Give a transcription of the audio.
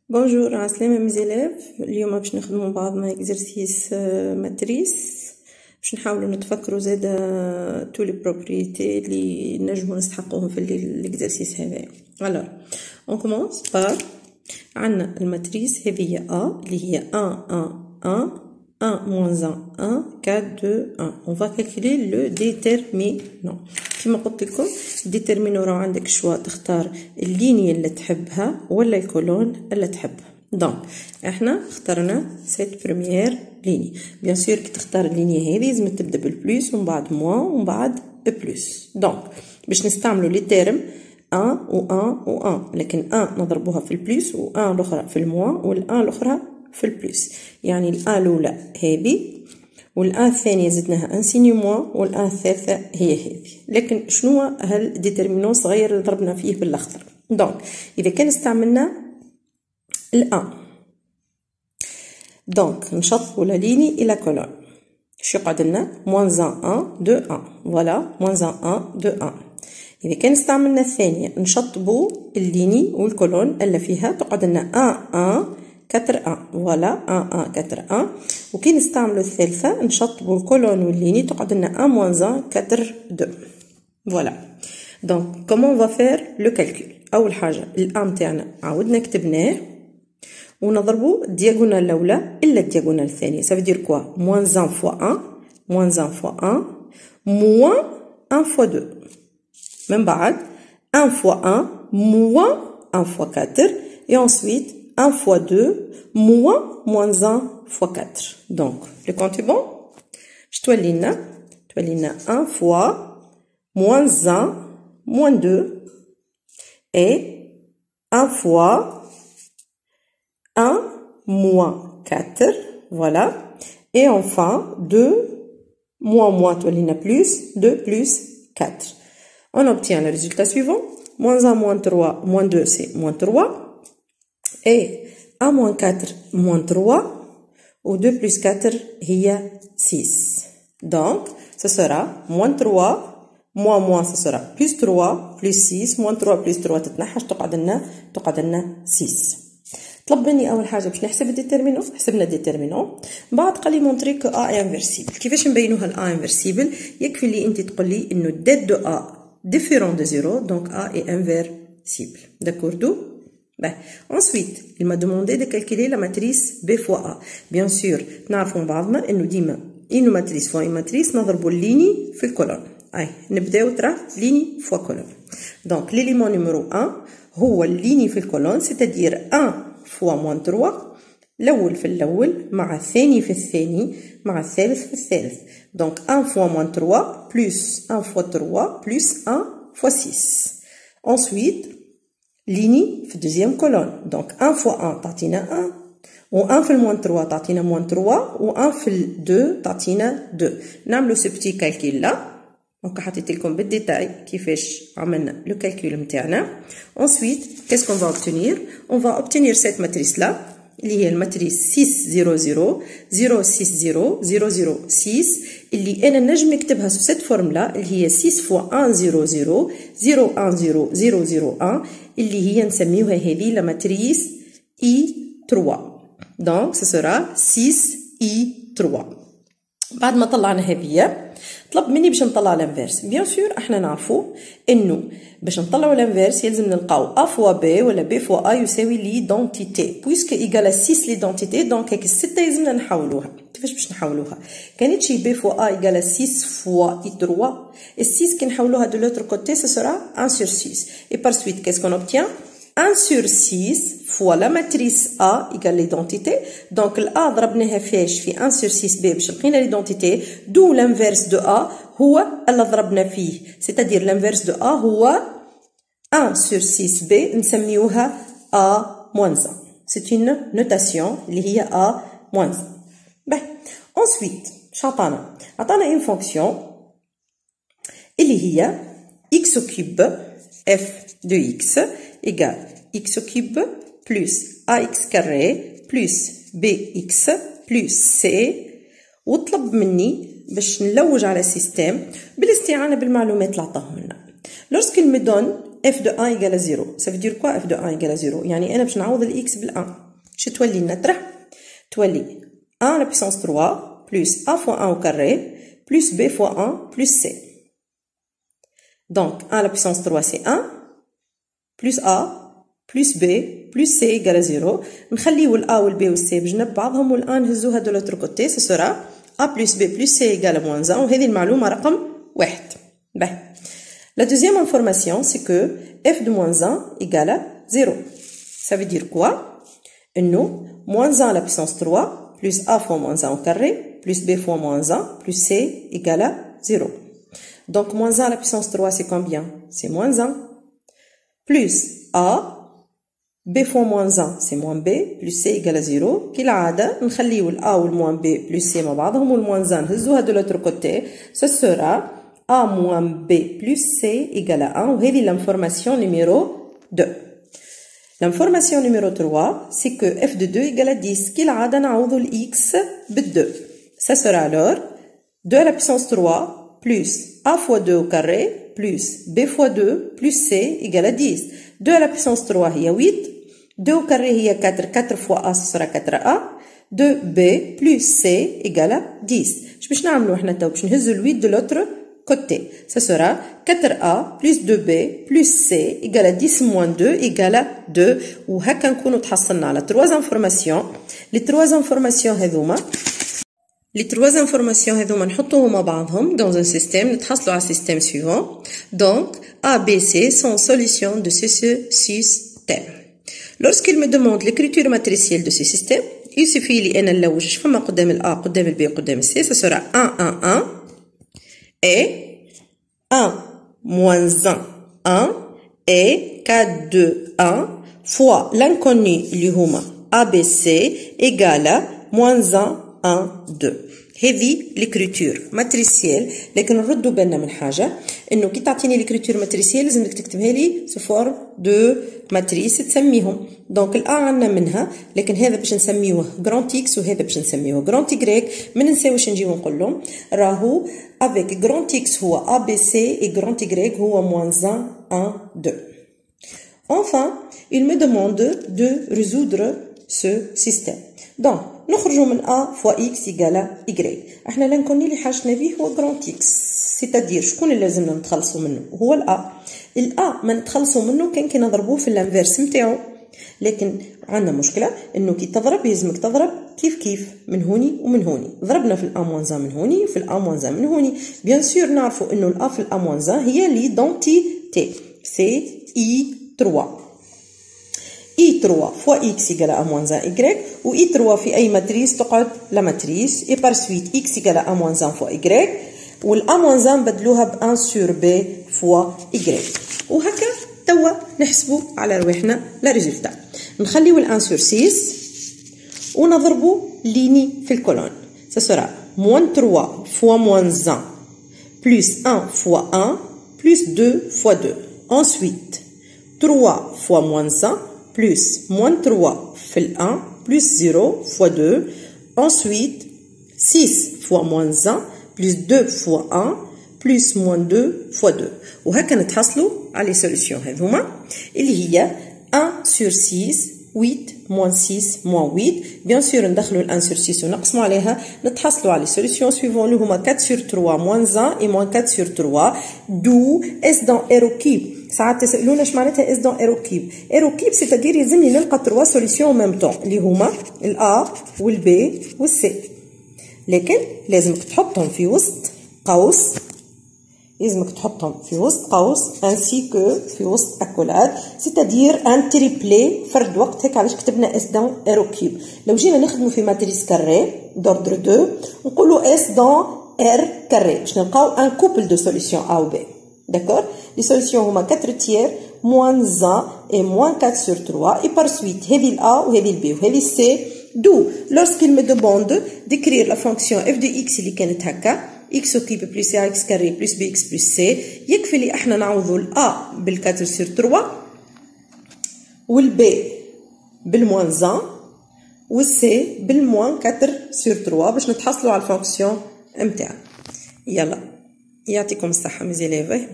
بونجور عسلامة مزيلاف. اليوم باش نخدموا بعض ما اكزرسيس ماتريس باش نحاولوا نتفكروا زادا تو لي بروبريتي اللي نجموا نستحقوهم في الاكزرسيس هذا. الوغ اون كومونس بار عندنا الماتريس هذه ا اللي هي 1 1 1 1 moins 1 4 2 1. On va calculer le déterminant. كما قلت لكم الديترمينو راه عندك شوا تختار اللينيه اللي تحبها ولا الكولون اللي تحبها. دونك احنا اخترنا سيت بريمير ليني. بيان سور كي تختار اللينيه هذه لازم تبدا بالبلس ومن بعد موان ومن بعد بلس. دونك باش نستعملوا لي تيرم 1 و 1 و 1، لكن 1 نضربوها في البلس و 1 الاخرى في الموان وال1 الاخرى في البلس. يعني الان الاولى هذه والان الثانيه زدناها ان سيني موان والان الثالثه هي هذه. لكن شنو هالديترمينون صغير اللي ضربنا فيه بالاخضر؟ دونك اذا كان استعملنا الان دونك نشطبوا لا ليني الى كولون. شو يقعد لنا موان 1 2 1 فوالا موان 1 2 1. اذا كان استعملنا الثانيه نشطبوا الليني والكولون اللي فيها تقعد لنا 1 1 4 1 فوالا 1 1 4 1. وكي نستعملوا الثالثه نشطبوا الكولون والليني تقعد لنا 1 moins 1 4 2 فوالا. دونك كومون فا فير لو كالكول؟ اول حاجه الان تاعنا عاودنا كتبناه ونضربوا الدياغونال الاولى الا الدياغونال الثانيه. ça veut dire quoi moins 1 fois 1 moins 1 fois 1 moins 1 fois 2 من بعد 1 fois 1 moins 1 fois 4 et ensuite 1 fois 2 moins 1 fois 4. Donc le compte est bon. Je تولي لنا 1 fois moins 1 moins 2 et 1 fois 1 moins 4 voilà et enfin 2 moins تولي لنا plus 2 plus 4. On obtient le résultat suivant. Moins 1 moins 3 moins 2 c'est moins 3 et 1 moins 4 moins 3 ou 2 plus 4 هي 6. Donc ce sera moins 3 moins ce sera plus 3 plus 6 moins 3 plus 3 تتنحش تقعد لنا 6. طلب مني اول حاجه باش نحسب الديترمينون. حسبنا الديترمينون بعد قال لي مونطري كو ا انفيرسيبل. كيفاش نبينوها الا انفيرسيبل؟ يكفي اللي انت تقول لي انه ديت دو ا différent de 0 donc a est inversible. D'accord d'où? Ben, ensuite, il m'a demandé de calculer la matrice B fois A. Bien sûr, نعرفوا بعضنا انه ديما une matrice fois une matrice نضربوا الليني في الكولون. اي نبداو ترى ليني فوا كولون. donc l'élément numéro 1 هو الليني في الكولون c'est-à-dire 1 fois moins 3 الاول في الاول مع الثاني في الثاني مع الثالث في الثالث. donc 1 fois moins 3 plus 1 fois 3 plus 1 fois 6. ensuite ligne في deuxième colonne. donc 1 fois 1 تعطينا 1 و 1 في moins 3 تعطينا moins 3 و 1 في 2 تعطينا 2. نعملو ce petit calcul là. donc حطيت لكم بالديتاي كيفاش عملنا لو كالكول نتاعنا. ensuite qu'est-ce qu'on va obtenir? on va obtenir cette matrice là اللي هي الماتريس 6 0 0 0 6 0 0 0 6 اللي انا نجم نكتبها سو سيت فورمولا اللي هي 6 فوا 1 0 0 0 1 0 0 0 1 اللي هي نسميوها هذه لا ماتريس اي 3. دونك سو سورا 6 اي 3. بعد ما طلعنا هذه طلب مني باش نطلع الانفيرس. بيان سور احنا نعرفوا انه باش نطلعوا الانفيرس يلزم نلقاو ا فوا بي ولا بي فوا ا يساوي ليدونتيتي بويسك ايغال 6 ليدونتيتي. دونك هيك السته يلزمنا نحولوها. كيفاش باش نحولوها؟ كانت شي بي فوا ا ايغال 6 فوا اي 3 ال6 كي نحولوها دو لوتر كوتي سو سورا 1 sur 6 et par suite qu'est-ce qu'on obtient 1 sur 6 fois la matrice A égale l'identité. Donc l'A ضربناها فاش في 1 sur 6 B باش لقينا l'identité. d'où l'inverse de A هو اللي ضربنا فيه. c'est-à-dire l'inverse de A هو 1 sur 6 B نسميوها A moins 1. c'est une notation اللي هي A moins 1. ben ensuite عطانا une fonction اللي هي x au cube f de x égale x au cube plus ax carré plus bx plus c. وطلب مني باش نلوج على السيستم بالاستعانة بالمعلومات اللي عطاهم لنا. lorsqu'il me donne f de 1 égale à 0. Ça veut dire quoi f de 1 égale à 0؟ يعني أنا باش نعوض ال x بال 1. شو تولي نطرح؟ تولي 1 à la puissance 3 plus a fois 1 au carré plus b fois 1 plus c. Donc 1 à la puissance 3 c'est 1 plus a plus b plus c égale à 0. نخليو ال a و ال b و ال c بجنب بعضهم وال a نهزوها de l'autre côté. Ce sera a plus b plus c égale à moins 1 وهذه المعلومة رقم 1. باهي. La deuxième information c'est que f de moins 1 égale à 0. Ça veut dire quoi? إنه moins 1 à la puissance 3 plus a fois moins 1 au carré plus b fois moins 1 plus c égale à 0. Donc moins 1 à la puissance 3 c'est combien? C'est moins 1 plus a b fois moins 1 c'est moins b plus c égale à 0. كالعادة نخليو ال a و ال moins b plus c مع بعضهم و ال moins 1 نهزوها de l'autre côté. Ce sera a moins b plus c égale à 1 وهذه l'information numéro 2. L'information numéro 3 c'est que f de 2 égale à 10. كالعادة نعوضو ال x بال 2. Ça sera alors 2 à la puissance 3 plus a fois 2 au carré plus b fois 2 plus c égale à 10. 2 à la puissance 3 هي 8 2 au carré هي 4 4 fois a ce sera 4a 2b plus c égale à 10. شو باش نعملو احنا تو باش نهزو ال 8 de l'autre côté. Ça sera 4a plus 2b plus c égale à 10 moins 2 égale à 2. وهكا نكونو تحصلنا على 3 informations. Les 3 informations هذوما نحطوهم مع بعضهم dans un système. نتحصلوا على système suivant. Donc A, B, C sont solutions de ce système. Lorsqu'il me demande l'écriture matricielle de ce système, il suffit لي أنا نلوج فما قدام ال A قدام ال B قدام ال C. Ça sera 1 1 1 et 1 moins 1 1 et 4 2 1 fois l'inconnu اللي هما ABC égale à moins 1 1 2. هذه l'écriture matricielle. لكن نردوا بالنا من حاجة انه كي تعطيني l'écriture matricielle لازمك تكتبها لي sous forme de matrice تسميهم. دونك الA عندنا منها لكن هذا باش نسميوه grand X وهذا باش نسميوه grand Y. ما ننساوش نجيو نقول لهم راهو avec grand X هو ABC et grand Y هو moins 1 1 2. Enfin il me demande de résoudre ce système. Donc نخرجوا من A fois X égale Y. احنا لا نكون اللي حاجتنا به هو grand X. c'est-à-dire شكون اللي لازمنا نتخلصوا منه؟ هو ال A. ال A ما نتخلصوا منه كي نضربوه في الانفيرس نتاعو. لكن عندنا مشكلة انه كي تضرب يلزمك تضرب كيف من هوني ومن هوني. ضربنا في ال A moins 1 من هوني وفي ال A moins 1 من هوني. bien sûr نعرفوا انه ال A في ال A moins 1 هي l'identité. c'est I3. I3 fois X égale à moins 1 Y ou I3 في أي ماتريس تقعد لا ماتريس et par suite X égale à moins 1 fois Y وال A moins 1 بدلوها ب 1 sur B fois Y. وهكا توا نحسبوا على رواحنا لا ريزولتا. نخليو ال 1 sur 6 ونضربوا ليني في الكولون. ça sera moins 3 fois moins 1 plus 1 fois 1 plus 2 fois 2. ensuite 3 fois moins 1 plus moins 3 fait 1 plus 0 fois 2. Ensuite, 6 fois moins 1 plus 2 fois 1 plus moins 2 fois 2. وهكا نتحصلوا على solution هذوما اللي هي 1 sur 6 8 moins 6 moins 8. Bien sûr ندخلوا ال 1 sur 6 ونقسموا عليها نتحصلوا على solution suivant اللي هما 4 sur 3 moins 1 et moins 4 sur 3. d'où S dans R au cube. ساعات تسألونا اش معناتها اس دون ايرو كيب. ايرو كيب سيتادير يلزمني نلقى 3 سوليسيون او ميم طون اللي هما الA والB والC. لكن لازمك تحطهم في وسط قوس. انسي كو في وسط اكولاد سيتادير ان تريبلي فرد وقت. هيك علاش كتبنا اس دون ايرو كيب. لو جينا نخدموا في ماتريس كاري دوردر 2 نقولوا اس دون ار كاري باش نلقاو ان كوبل دو سوليسيون A ou B. D'accord? Les solutions هما 4 tiers moins 1 et moins 4 sur 3 et par suite هذه ال A وهذه ال B وهذه ال C. d'où lorsqu'il me demande d'écrire la fonction f de x اللي كانت هكا x au cube plus ax carré plus bx plus c يكفي لي احنا نعوضوا ال A بال 4 sur 3 وال B بالموان 1 وال C بالموان 4 sur 3 باش نتحصلوا على الفونكسيون نتاعنا. يلا يعطيكم الصحة مزيان.